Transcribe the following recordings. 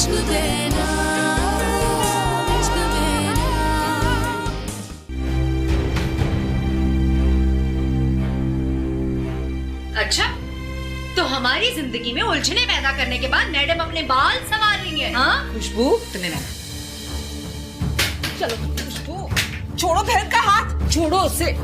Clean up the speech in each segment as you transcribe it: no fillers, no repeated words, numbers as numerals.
इश्क देना, इश्क देना। अच्छा, तो हमारी जिंदगी में उलझने पैदा करने के बाद मैडम अपने बाल संवार रही है। हाँ खुशबू, तुम्हें ना चलो खुशबू, छोड़ो बहन का हाथ, छोड़ो उसे।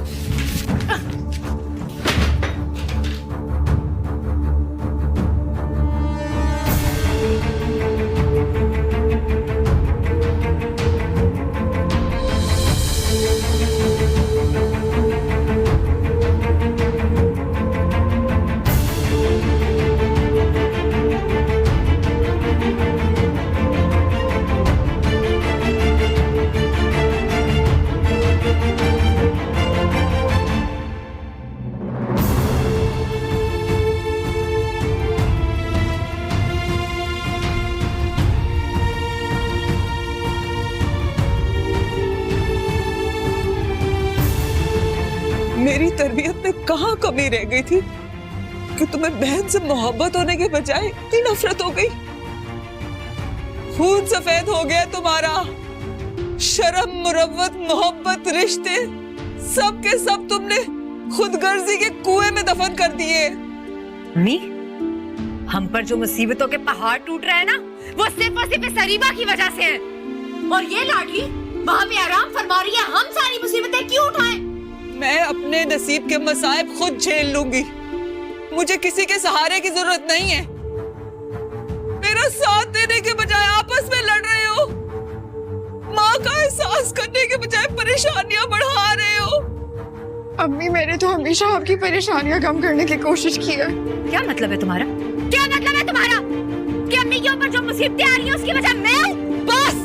मेरी तरबियत में कहाँ कमी रह गई थी कि तुम्हें बहन से मोहब्बत होने के बजाय इतनी नफरत हो गई। खून सफेद हो गया तुम्हारा। शर्म, मुरव्वत, मोहब्बत, रिश्ते सब के सब तुमने खुदगर्जी के कुएं में दफन कर दिए। मी, हम पर जो मुसीबतों के पहाड़ टूट रहे हैं ना, वो सिर्फ और सिर्फ सरीबा की वजह से है। और ये लाडली वहाँ पे आराम फरमा रही है, हम सारी मुसीबतें क्यों उठाएं? मैं अपने नसीब के मसाइब खुद झेल लूंगी। मुझे किसी के सहारे की जरूरत नहीं है। मेरा साथ देने के बजाय आपस में लड़ रहे हो। माँ का एहसास करने के बजाय परेशानियां बढ़ा रहे हो। अम्मी, मैंने तो हमेशा आपकी परेशानियां कम करने की कोशिश की है। क्या मतलब है तुम्हारा? क्या मतलब है तुम्हारा कि अम्मी के ऊपर जो मुसीबतें आ रही हैं उसकी वजह मैं हूँ? बस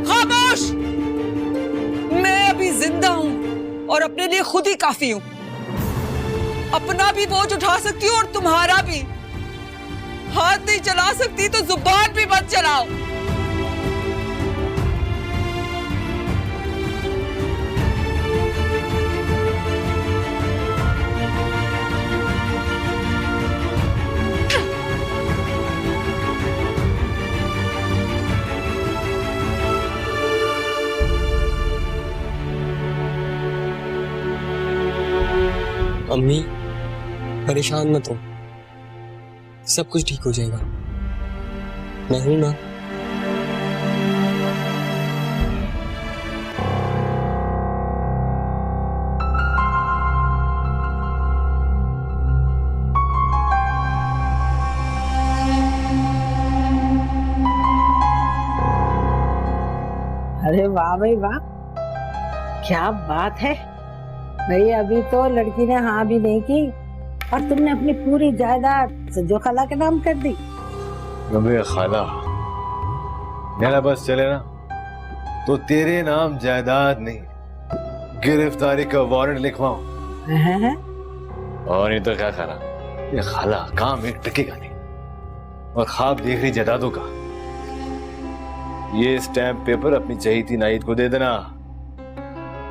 खामोश। मैं अभी जिंदा हूँ और अपने लिए खुद ही काफी हूँ। अपना भी बोझ उठा सकती हूँ और तुम्हारा भी। हाथ नहीं चला सकती तो जुबान भी मत चलाओ। अम्मी परेशान मत हो, सब कुछ ठीक हो जाएगा। मैं हूं ना। अरे वाह भाई वाह, क्या बात है भाई। अभी तो लड़की ने हाँ भी नहीं की और तुमने अपनी पूरी जायदाद सज्जो खाला के नाम कर दी। अबे खाला, मेरा बस चले ना तो तेरे नाम जायदाद नहीं, गिरफ्तारी का वारंट लिखवाऊं। और नहीं तो क्या खाला, ये खाला काम एक टकेगा नहीं। और ख्वाब देख रही जायदादों का। ये स्टैम्प पेपर अपनी चहेती नाहिद को दे देना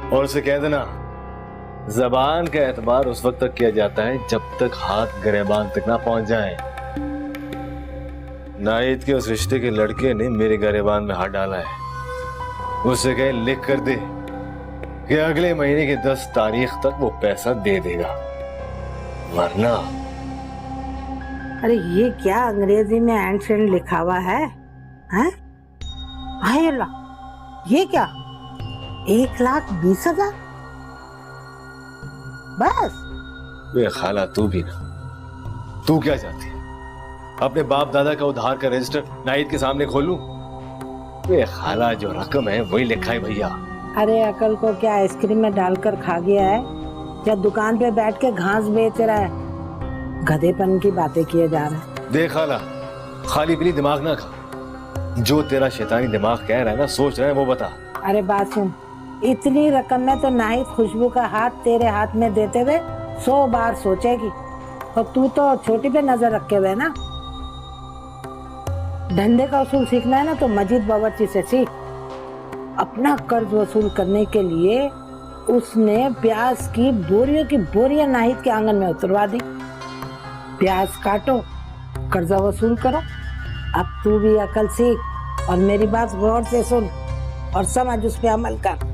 और उसे कह देना ज़बान का एतबार उस वक्त तक किया जाता है जब तक हाथ गरेबान तक ना पहुंच जाए। नाहिद के उस रिश्ते के लड़के ने मेरे गरेबान में हाथ डाला है। उसे कहे लिख कर दे कि अगले महीने की 10 तारीख तक वो पैसा दे देगा, वरना। अरे ये क्या अंग्रेजी में एंड लिखा हुआ है? हैं? हाय अल्लाह, ये क्या 1,20,000 बस? वे खाला तू भी ना, तू क्या चाहती है? अपने बाप दादा का उधार का रजिस्टर नाहिद के सामने खोलूं? वे खाला जो रकम है वही लिखा है भैया। अरे अकल को क्या आइसक्रीम में डालकर खा गया है या दुकान पे बैठ के घास बेच रहा है? गधेपन की बातें किए जा रहे हैं। देख खाला, खाली अपनी दिमाग ना खा। जो तेरा शैतानी दिमाग कह रहा है ना, सोच रहा है वो बता। अरे बात सुन, इतनी रकम में तो नाहिद खुशबू का हाथ तेरे हाथ में देते हुए 100 बार सोचेगी। और तू तो छोटी पे नजर रखे हुए ना। धंधे का उसूल सीखना है ना तो मजीद बावर्ची से सीख। अपना कर्ज वसूल करने के लिए उसने प्याज की बोरियां नाहिद के आंगन में उतरवा दी। प्याज काटो, कर्जा वसूल करो। अब तू भी अकल सीख और मेरी बात गौर से सुन और समझ, उस पे अमल कर।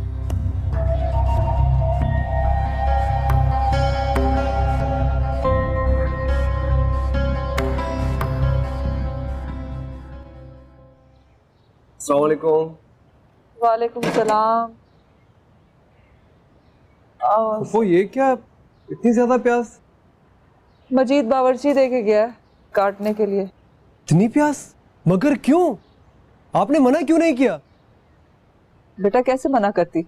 अस्सलाम वालेकुम। वालेकुम सलाम। वो ये क्या, इतनी ज्यादा प्याज? मजीद बावर्ची दे के गया है काटने के लिए। इतनी प्याज? मगर क्यों? आपने मना क्यों नहीं किया? बेटा कैसे मना करती,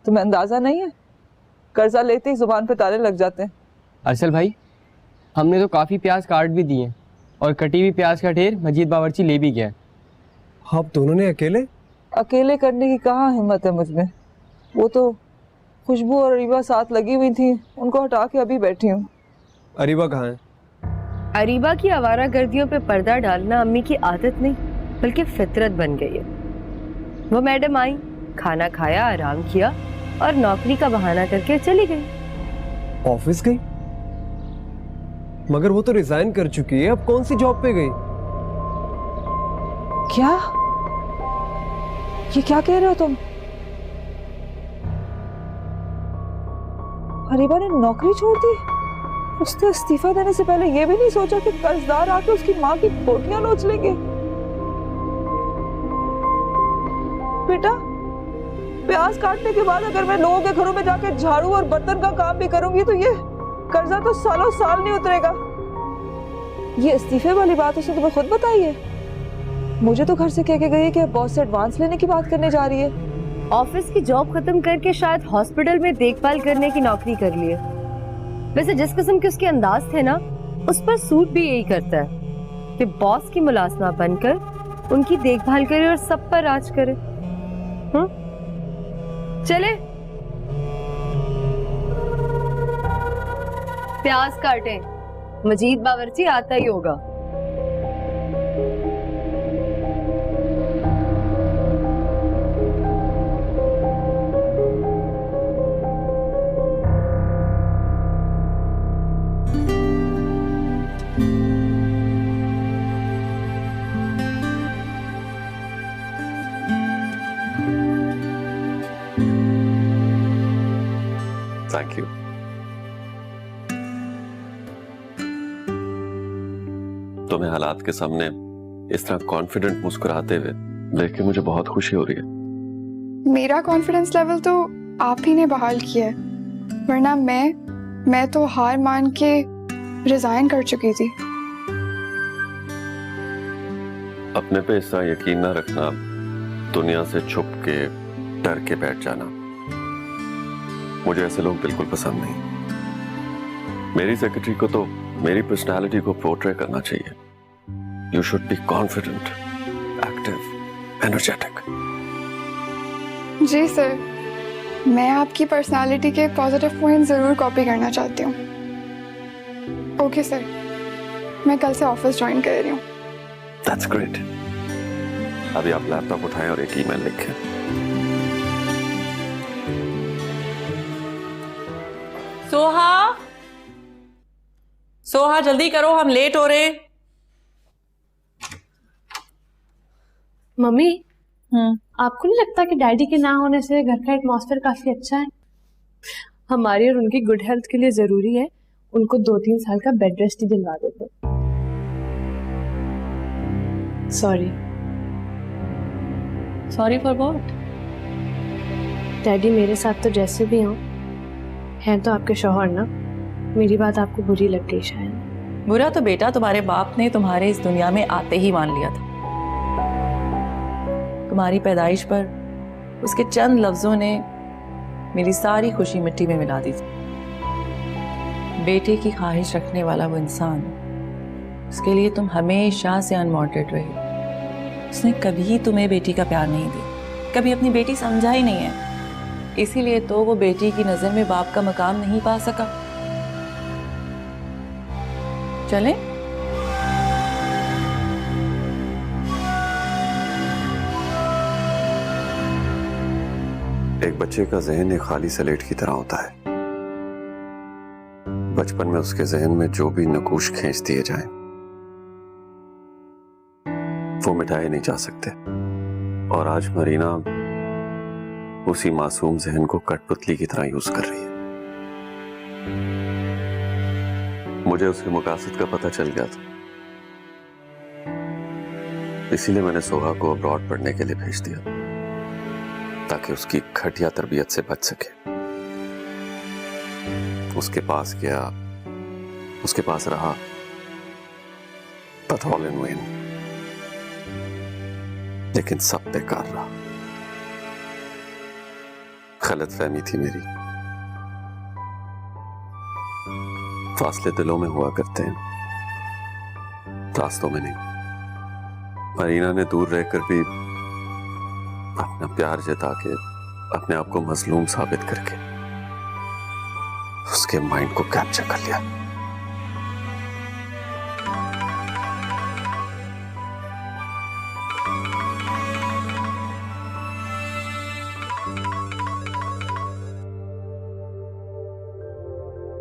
तुम्हें अंदाजा नहीं है? कर्जा लेते ही जुबान पे ताले लग जाते हैं। अरसल भाई, हमने तो काफी प्याज काट भी दिए और कटी हुई प्याज का ढेर मजीद बावर्ची ले भी गया। आप दोनों ने अकेले? अकेले करने की कहाँ हिम्मत है मुझ में। वो तो खुशबू और अरीबा साथ लगी हुई थी, उनको हटा के अभी बैठी हूँ। अरीबा कहाँ है? अरीबा की आवारागर्दियों पे पर्दा डालना अम्मी की आदत नहीं बल्कि फितरत बन गई है। वो मैडम आई, खाना खाया, आराम किया और नौकरी का बहाना करके चली गई। ऑफिस गई? मगर वो तो रिजाइन कर चुकी है, अब कौन सी जॉब पे गई? क्या? ये क्या कह रहे हो तुम? अरीबा ने नौकरी छोड़ दी? उसने इस्तीफा देने से पहले ये भी नहीं सोचा कि कर्जदार आके उसकी माँ की बोटियां नोच लेंगे? बेटा, प्याज काटने के बाद अगर मैं लोगों के घरों में जाकर झाड़ू और बर्तन का काम भी करूंगी तो ये कर्जा तो सालों साल नहीं उतरेगा। ये इस्तीफे वाली बात उसने तुम्हें खुद बताई है? मुझे तो घर से कह के गई है कि बॉस से एडवांस लेने की बात करने जा रही है। ऑफिस की जॉब खत्म करके शायद हॉस्पिटल में देखभाल करने की नौकरी कर ली है। वैसे जिस किस्म के उसके अंदाज थे ना, उस पर सूट भी यही करता है कि बॉस की मुलाजमा बनकर उनकी देखभाल करे और सब पर राज करे। चले प्याज काटें, मजीद बावर्ची आता ही होगा। Thank you. तुम्हें हालात के सामने इस तरह कॉन्फिडेंट मुस्कुराते हुए देख के मुझे बहुत खुशी हो रही है। मेरा कॉन्फिडेंस लेवल तो आप ही ने बहाल किया है, वरना मैं तो हार मान के रिजाइन कर चुकी थी। अपने पे इस तरह यकीन ना रखना, दुनिया से छुप के डर के बैठ जाना, मुझे ऐसे लोग बिल्कुल पसंद नहीं। मेरी सेक्रेटरी को तो मेरी पर्सनालिटी को पोर्ट्रे करना चाहिए। You should be confident, active, energetic. जी सर, मैं आपकी पर्सनालिटी के पॉजिटिव पॉइंट जरूर कॉपी करना चाहती हूँ। ओके सर, मैं कल से ऑफिस ज्वाइन कर रही हूँ। That's great. अभी आप लैपटॉप उठाएं और एक ईमेल लिखें। सोहा जल्दी करो, हम लेट हो रहे। मम्मी, आपको नहीं लगता कि डैडी के ना होने से घर का एटमॉस्फेयर काफी अच्छा है? हमारी और उनकी गुड हेल्थ के लिए जरूरी है उनको 2-3 साल का बेड रेस्ट ही दिलवा देते। Sorry for what? डैडी मेरे साथ तो जैसे भी हों हैं तो आपके शौहर ना। मेरी बात आपको बुरी लग गई शायद। बुरा तो बेटा तुम्हारे बाप ने तुम्हारे इस दुनिया में आते ही मान लिया था। तुम्हारी पैदाइश पर उसके चंद लफ्जों ने मेरी सारी खुशी मिट्टी में मिला दी थी। बेटे की ख्वाहिश रखने वाला वो इंसान, उसके लिए तुम हमेशा से अनवांटेड रही। उसने कभी तुम्हें बेटी का प्यार नहीं दिया, कभी अपनी बेटी समझा ही नहीं है। इसीलिए तो वो बेटी की नजर में बाप का मकाम नहीं पा सका। चलें? एक बच्चे का जहन एक खाली स्लेट की तरह होता है। बचपन में उसके जहन में जो भी नकूश खींच दिए जाएं, वो मिटाए नहीं जा सकते। और आज मरीना उसी मासूम जहन को कठपुतली की तरह यूज कर रही है। मुझे उसके मकासद का पता चल गया था, इसीलिए मैंने सोहा को अब्रॉड पढ़ने के लिए भेज दिया ताकि उसकी घटिया तरबियत से बच सके। उसके पास गया, उसके पास रहा, but all in vain। लेकिन सब बेकार रहा। गलतफहमी थी मेरी। फासले दिलों में हुआ करते हैं, रास्तों में नहीं। मरीना ने दूर रहकर भी अपना प्यार जता के, अपने आप को मजलूम साबित करके उसके माइंड को कैप्चर कर लिया।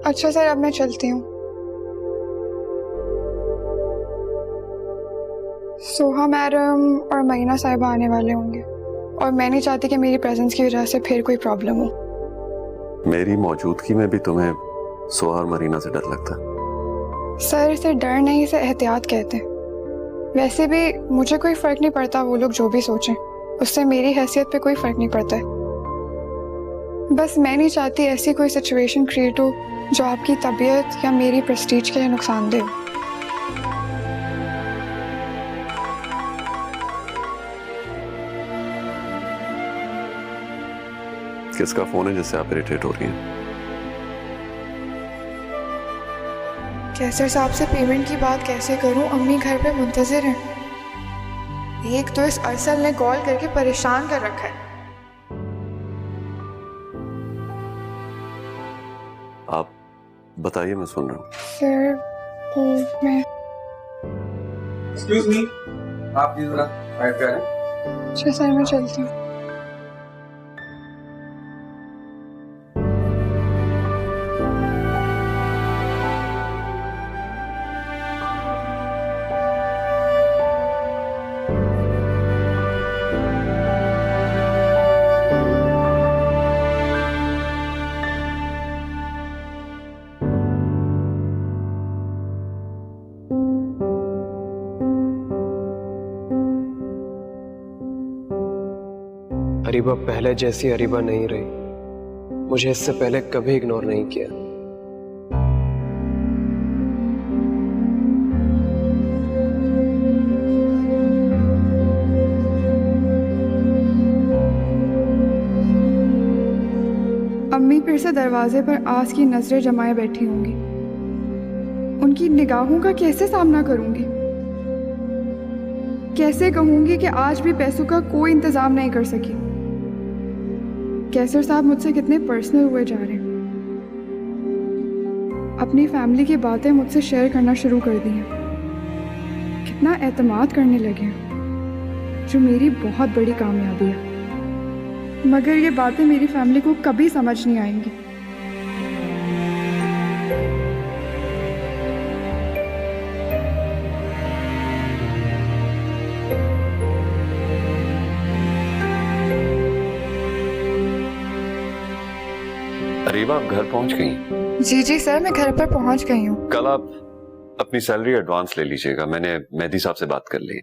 अच्छा सर, अब मैं चलती हूँ। सोहा मैडम और मरीना साहिबा आने वाले होंगे और मैं नहीं चाहती कि मेरी प्रेजेंस की वजह से फिर कोई प्रॉब्लम हो। मेरी मौजूदगी में भी तुम्हें सोहा और मरीना से डर लगता है? सर, इसे डर नहीं, इसे एहतियात कहते हैं। वैसे भी मुझे कोई फर्क नहीं पड़ता वो लोग जो भी सोचें, उससे मेरी हैसियत पे कोई फर्क नहीं पड़ता है। बस मैं नहीं चाहती ऐसी कोई सिचुएशन क्रिएट हो जो आपकी तबीयत या मेरी प्रेस्टीज के लिए नुकसानदेह हो। किसका फोन है जिससे आप इरिटेट हो रही हैं? कैसर साहब से पेमेंट की बात कैसे करूं? अम्मी घर पे मुंतजिर हैं। एक तो इस अरसल ने कॉल करके परेशान कर रखा है। आप बताइए, मैं सुन रहा हूँ। सर, मैं एक्सक्यूज मी, आप प्लीज जरा फाइल करें। अच्छा सर, मैं चलती हूँ। अरीबा पहले जैसी अरीबा नहीं रही। मुझे इससे पहले कभी इग्नोर नहीं किया। अम्मी फिर से दरवाजे पर आस की नजरें जमाए बैठी होंगी। उनकी निगाहों का कैसे सामना करूंगी? कैसे कहूंगी कि आज भी पैसों का कोई इंतजाम नहीं कर सकी? कैसर साहब मुझसे कितने पर्सनल हुए जा रहे हैं। अपनी फैमिली की बातें मुझसे शेयर करना शुरू कर दी हैं। कितना एतमाद करने लगे हैं, जो मेरी बहुत बड़ी कामयाबी है। मगर ये बातें मेरी फैमिली को कभी समझ नहीं आएंगी। अरीबा, आप घर पहुंच गई? जी जी सर, मैं घर पर पहुंच गई हूँ। कल आप अपनी सैलरी एडवांस ले लीजिएगा, मैंने मेहदी साहब से बात कर ली।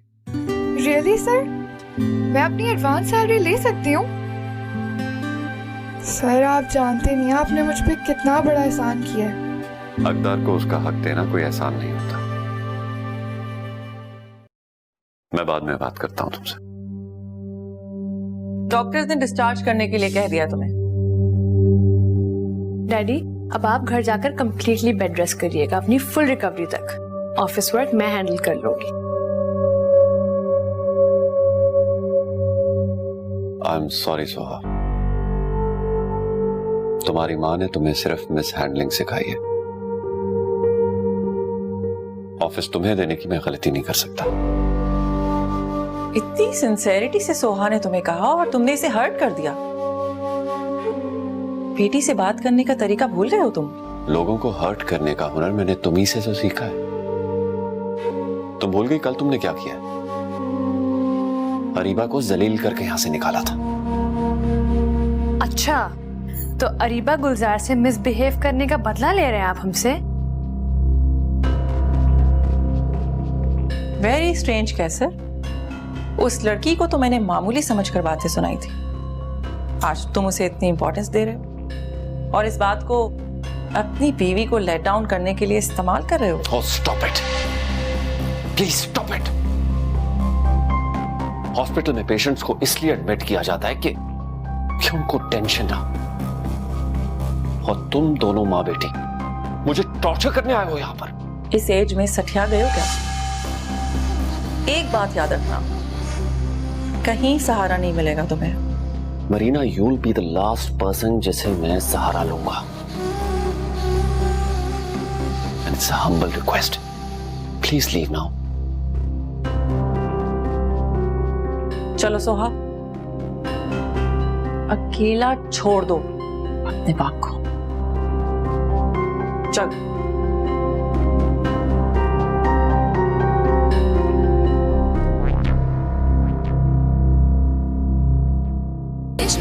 रियली सर, मैं अपनी एडवांस सैलरी ले सकती हूँ? सर, आप जानते नहीं आपने मुझ पे कितना बड़ा एहसान किया है। हकदार को उसका हक देना कोई एहसान नहीं होता। मैं बाद में बात करता हूँ तुमसे। डॉक्टर्स ने डिस्चार्ज करने के लिए कह दिया तुम्हें। डैडी, अब आप घर जाकर कंप्लीटली बेड रेस्ट करिएगा अपनी फुल रिकवरी तक। ऑफिस वर्क मैं हैंडल कर लूंगी। आई एम सॉरी सोहा, तुम्हारी माँ ने तुम्हें सिर्फ मिस हैंडलिंग सिखाई है। ऑफिस तुम्हें देने की मैं गलती नहीं कर सकता। इतनी सिंसेरिटी से सोहा ने तुम्हें कहा और तुमने इसे हर्ट कर दिया। बेटी से बात करने का तरीका भूल गए हो तुम? लोगों को हर्ट करने का हुनर मैंने तुम्ही से तो सीखा है। तुम भूल गई कल तुमने क्या किया? अरीबा को जलील करके यहां से निकाला था। अच्छा, तो अरीबा गुलजार से मिसबिहेव करने का बदला ले रहे हैं आप हमसे? वेरी स्ट्रेंज कैसे? उस लड़की को तो मैंने मामूली समझकर बातें सुनाई थी, आज तुम उसे इतनी इंपॉर्टेंस दे रहे हो और इस बात को अपनी बीवी को लेट डाउन करने के लिए इस्तेमाल कर रहे हो। Oh, stop it. Please stop it. Hospital में पेशेंट्स को इसलिए एडमिट किया जाता है कि उनको टेंशन ना, और तुम दोनों माँ बेटी मुझे टॉर्चर करने आए हो यहाँ पर। इस एज में सठिया गए हो क्या? एक बात याद रखना, कहीं सहारा नहीं मिलेगा तुम्हें। Marina, you'll be the last person जिसे मैं सहारा लूंगा। And it's a humble request. Please leave now. चलो सोहा, अकेला छोड़ दो अपने बाप को। चल। इश्क